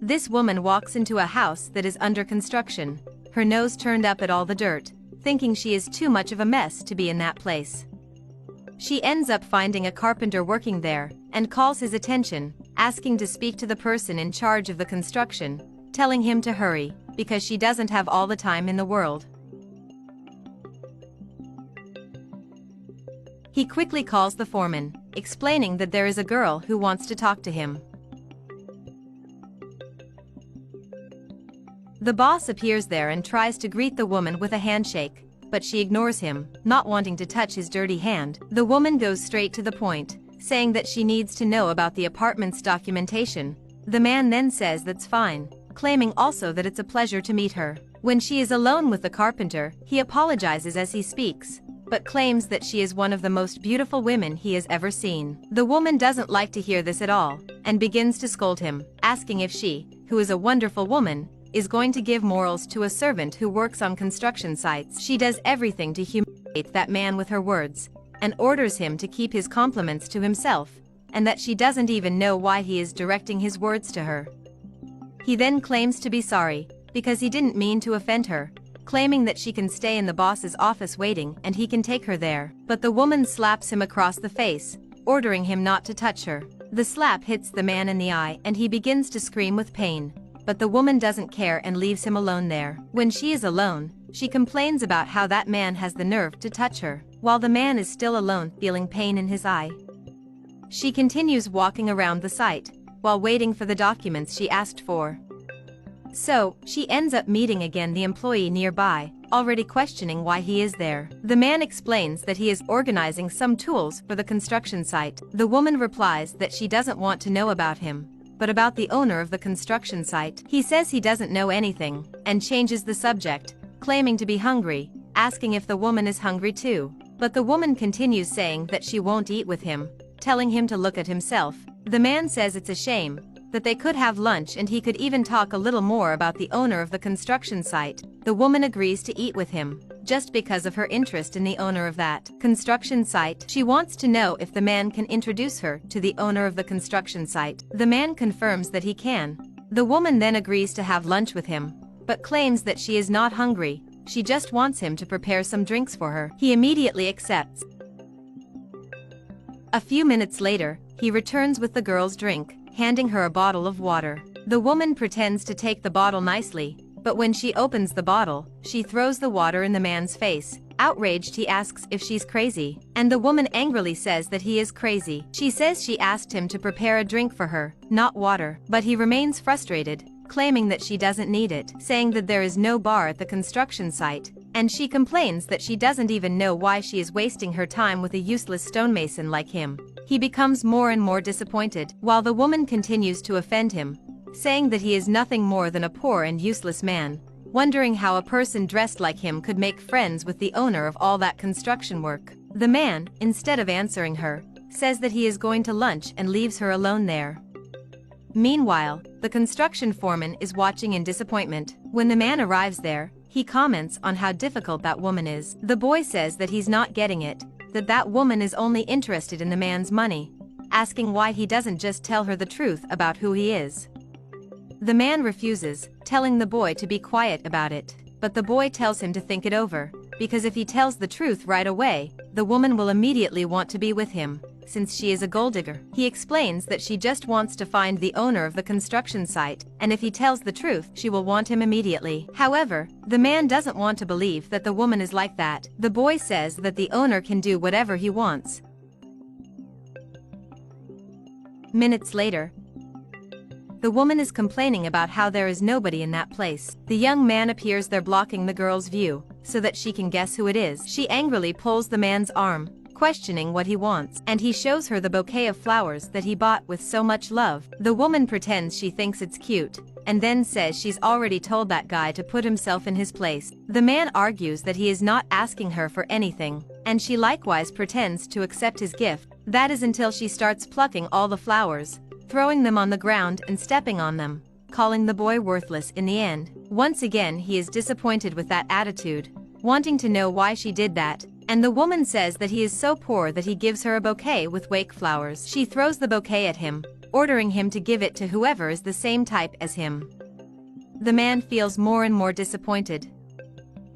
This woman walks into a house that is under construction, her nose turned up at all the dirt, thinking she is too much of a mess to be in that place. She ends up finding a carpenter working there, and calls his attention, asking to speak to the person in charge of the construction, telling him to hurry, because she doesn't have all the time in the world. He quickly calls the foreman, explaining that there is a girl who wants to talk to him. The boss appears there and tries to greet the woman with a handshake, but she ignores him, not wanting to touch his dirty hand. The woman goes straight to the point, saying that she needs to know about the apartment's documentation. The man then says that's fine, claiming also that it's a pleasure to meet her. When she is alone with the carpenter, he apologizes as he speaks, but claims that she is one of the most beautiful women he has ever seen. The woman doesn't like to hear this at all, and begins to scold him, asking if she, who is a wonderful woman, is going to give morals to a servant who works on construction sites. She does everything to humiliate that man with her words, and orders him to keep his compliments to himself, and that she doesn't even know why he is directing his words to her. He then claims to be sorry, because he didn't mean to offend her, claiming that she can stay in the boss's office waiting and he can take her there. But the woman slaps him across the face, ordering him not to touch her. The slap hits the man in the eye and he begins to scream with pain, but the woman doesn't care and leaves him alone there. When she is alone, she complains about how that man has the nerve to touch her, while the man is still alone feeling pain in his eye. She continues walking around the site, while waiting for the documents she asked for. So, she ends up meeting again the employee nearby, already questioning why he is there. The man explains that he is organizing some tools for the construction site. The woman replies that she doesn't want to know about him, but about the owner of the construction site. He says he doesn't know anything, and changes the subject, claiming to be hungry, asking if the woman is hungry too. But the woman continues saying that she won't eat with him, telling him to look at himself. The man says it's a shame, that they could have lunch and he could even talk a little more about the owner of the construction site. The woman agrees to eat with him, just because of her interest in the owner of that construction site. She wants to know if the man can introduce her to the owner of the construction site. The man confirms that he can. The woman then agrees to have lunch with him, but claims that she is not hungry, she just wants him to prepare some drinks for her. He immediately accepts. A few minutes later, he returns with the girl's drink, handing her a bottle of water. The woman pretends to take the bottle nicely, but when she opens the bottle, she throws the water in the man's face. Outraged, he asks if she's crazy, and the woman angrily says that he is crazy. She says she asked him to prepare a drink for her, not water, but he remains frustrated, claiming that she doesn't need it, saying that there is no bar at the construction site, and she complains that she doesn't even know why she is wasting her time with a useless stonemason like him. He becomes more and more disappointed, while the woman continues to offend him, saying that he is nothing more than a poor and useless man, wondering how a person dressed like him could make friends with the owner of all that construction work. The man, instead of answering her, says that he is going to lunch and leaves her alone there. Meanwhile, the construction foreman is watching in disappointment. When the man arrives there, he comments on how difficult that woman is. The boy says that he's not getting it, that woman is only interested in the man's money, asking why he doesn't just tell her the truth about who he is. The man refuses, telling the boy to be quiet about it, but the boy tells him to think it over, because if he tells the truth right away, the woman will immediately want to be with him, since she is a gold digger. He explains that she just wants to find the owner of the construction site, and if he tells the truth, she will want him immediately. However, the man doesn't want to believe that the woman is like that. The boy says that the owner can do whatever he wants. Minutes later, the woman is complaining about how there is nobody in that place. The young man appears there blocking the girl's view, so that she can guess who it is. She angrily pulls the man's arm, questioning what he wants, and he shows her the bouquet of flowers that he bought with so much love. The woman pretends she thinks it's cute, and then says she's already told that guy to put himself in his place. The man argues that he is not asking her for anything, and she likewise pretends to accept his gift. That is until she starts plucking all the flowers, throwing them on the ground and stepping on them, calling the boy worthless in the end. Once again he is disappointed with that attitude, wanting to know why she did that, and the woman says that he is so poor that he gives her a bouquet with wake flowers. She throws the bouquet at him, ordering him to give it to whoever is the same type as him. The man feels more and more disappointed.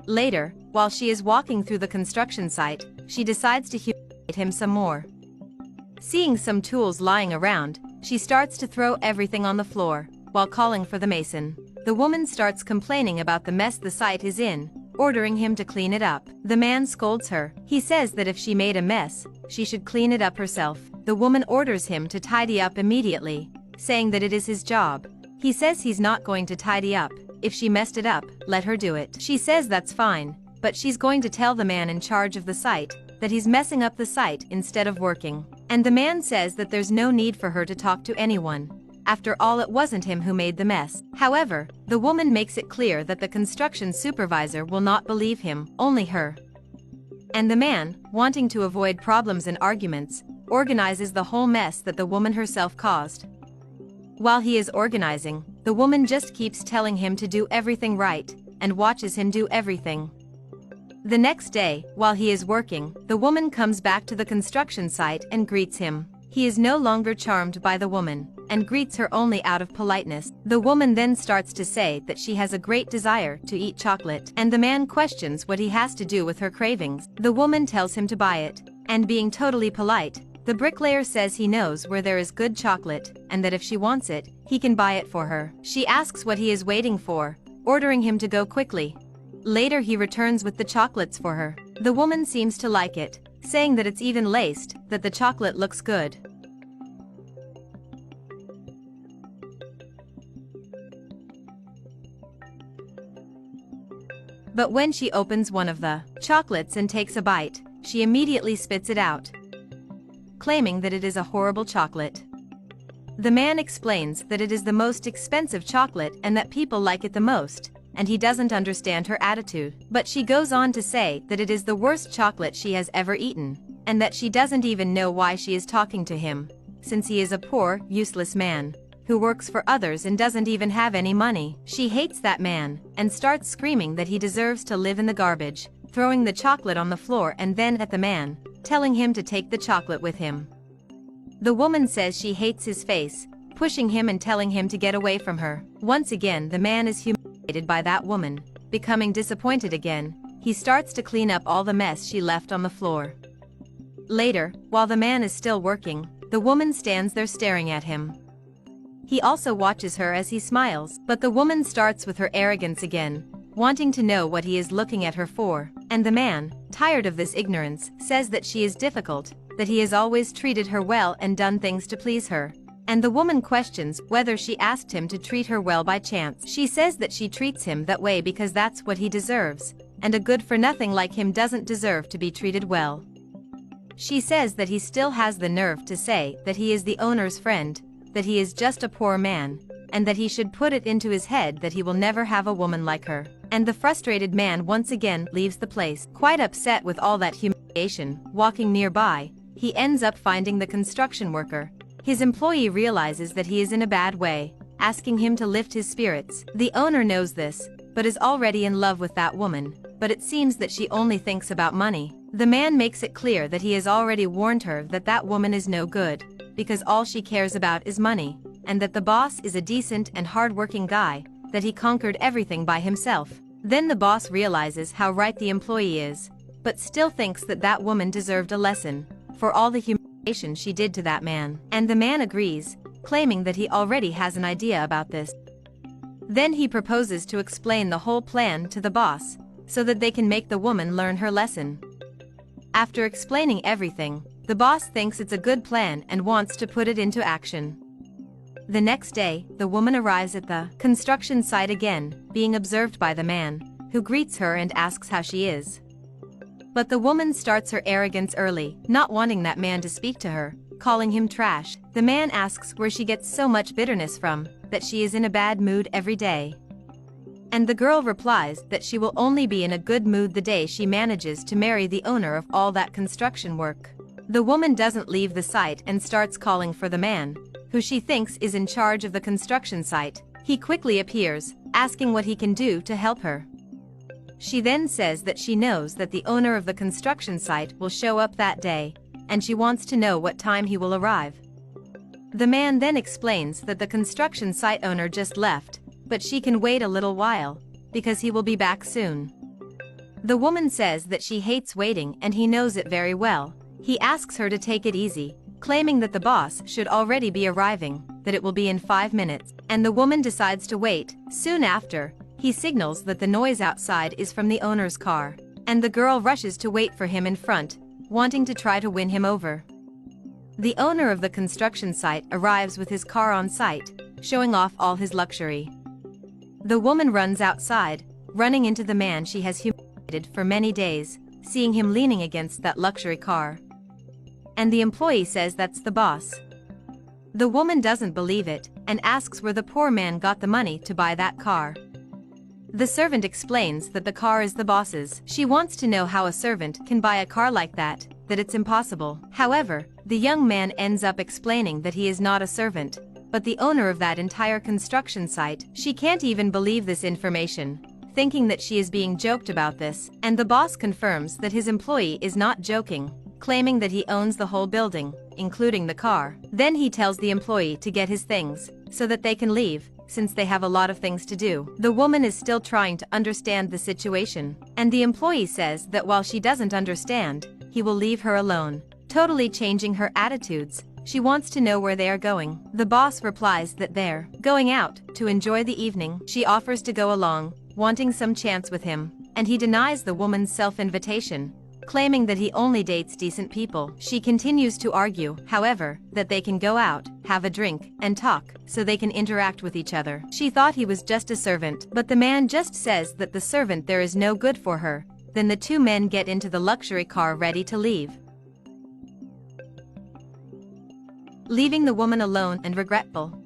Later, while she is walking through the construction site, she decides to humiliate him some more. Seeing some tools lying around, she starts to throw everything on the floor, while calling for the mason. The woman starts complaining about the mess the site is in, ordering him to clean it up. The man scolds her. He says that if she made a mess, she should clean it up herself. The woman orders him to tidy up immediately, saying that it is his job. He says he's not going to tidy up. If she messed it up, let her do it. She says that's fine, but she's going to tell the man in charge of the site that he's messing up the site instead of working. And the man says that there's no need for her to talk to anyone. After all, it wasn't him who made the mess. However, the woman makes it clear that the construction supervisor will not believe him, only her. And the man, wanting to avoid problems and arguments, organizes the whole mess that the woman herself caused. While he is organizing, the woman just keeps telling him to do everything right, and watches him do everything. The next day, while he is working, the woman comes back to the construction site and greets him. He is no longer charmed by the woman, and greets her only out of politeness. The woman then starts to say that she has a great desire to eat chocolate, and the man questions what he has to do with her cravings. The woman tells him to buy it, and being totally polite, the bricklayer says he knows where there is good chocolate, and that if she wants it, he can buy it for her. She asks what he is waiting for, ordering him to go quickly. Later he returns with the chocolates for her. The woman seems to like it, saying that it's even laced, that the chocolate looks good. But when she opens one of the chocolates and takes a bite, she immediately spits it out, claiming that it is a horrible chocolate. The man explains that it is the most expensive chocolate and that people like it the most, and he doesn't understand her attitude. But she goes on to say that it is the worst chocolate she has ever eaten, and that she doesn't even know why she is talking to him, since he is a poor, useless man who works for others and doesn't even have any money. She hates that man, and starts screaming that he deserves to live in the garbage, throwing the chocolate on the floor and then at the man, telling him to take the chocolate with him. The woman says she hates his face, pushing him and telling him to get away from her. Once again, the man is humiliated by that woman. Becoming disappointed again, he starts to clean up all the mess she left on the floor. Later, while the man is still working, the woman stands there staring at him. He also watches her as he smiles, but the woman starts with her arrogance again, wanting to know what he is looking at her for. And the man, tired of this ignorance, says that she is difficult, that he has always treated her well and done things to please her. And the woman questions whether she asked him to treat her well by chance. She says that she treats him that way because that's what he deserves, and a good-for-nothing like him doesn't deserve to be treated well. She says that he still has the nerve to say that he is the owner's friend, that he is just a poor man, and that he should put it into his head that he will never have a woman like her. And the frustrated man once again leaves the place. Quite upset with all that humiliation, walking nearby, he ends up finding the construction worker. His employee realizes that he is in a bad way, asking him to lift his spirits. The owner knows this, but is already in love with that woman, but it seems that she only thinks about money. The man makes it clear that he has already warned her that that woman is no good, because all she cares about is money, and that the boss is a decent and hard-working guy, that he conquered everything by himself. Then the boss realizes how right the employee is, but still thinks that that woman deserved a lesson for all the humiliation she did to that man. And the man agrees, claiming that he already has an idea about this. Then he proposes to explain the whole plan to the boss, so that they can make the woman learn her lesson. After explaining everything, the boss thinks it's a good plan and wants to put it into action. The next day, the woman arrives at the construction site again, being observed by the man, who greets her and asks how she is. But the woman starts her arrogance early, not wanting that man to speak to her, calling him trash. The man asks where she gets so much bitterness from, that she is in a bad mood every day. And the girl replies that she will only be in a good mood the day she manages to marry the owner of all that construction work. The woman doesn't leave the site and starts calling for the man, who she thinks is in charge of the construction site. He quickly appears, asking what he can do to help her. She then says that she knows that the owner of the construction site will show up that day, and she wants to know what time he will arrive. The man then explains that the construction site owner just left, but she can wait a little while, because he will be back soon. The woman says that she hates waiting and he knows it very well. He asks her to take it easy, claiming that the boss should already be arriving, that it will be in 5 minutes, and the woman decides to wait. Soon after, he signals that the noise outside is from the owner's car, and the girl rushes to wait for him in front, wanting to try to win him over. The owner of the construction site arrives with his car on site, showing off all his luxury. The woman runs outside, running into the man she has humiliated for many days, seeing him leaning against that luxury car. And the employee says that's the boss. The woman doesn't believe it, and asks where the poor man got the money to buy that car. The servant explains that the car is the boss's. She wants to know how a servant can buy a car like that it's impossible. However, the young man ends up explaining that he is not a servant, but the owner of that entire construction site. She can't even believe this information, thinking that she is being joked about this, and the boss confirms that his employee is not joking, claiming that he owns the whole building, including the car. Then he tells the employee to get his things, so that they can leave, since they have a lot of things to do. The woman is still trying to understand the situation, and the employee says that while she doesn't understand, he will leave her alone, totally changing her attitudes. She wants to know where they are going. The boss replies that they're going out to enjoy the evening. She offers to go along, wanting some chance with him, and he denies the woman's self-invitation, claiming that he only dates decent people. She continues to argue, however, that they can go out, have a drink, and talk, so they can interact with each other. She thought he was just a servant, but the man just says that the servant there is no good for her. Then the two men get into the luxury car ready to leave, leaving the woman alone and regretful.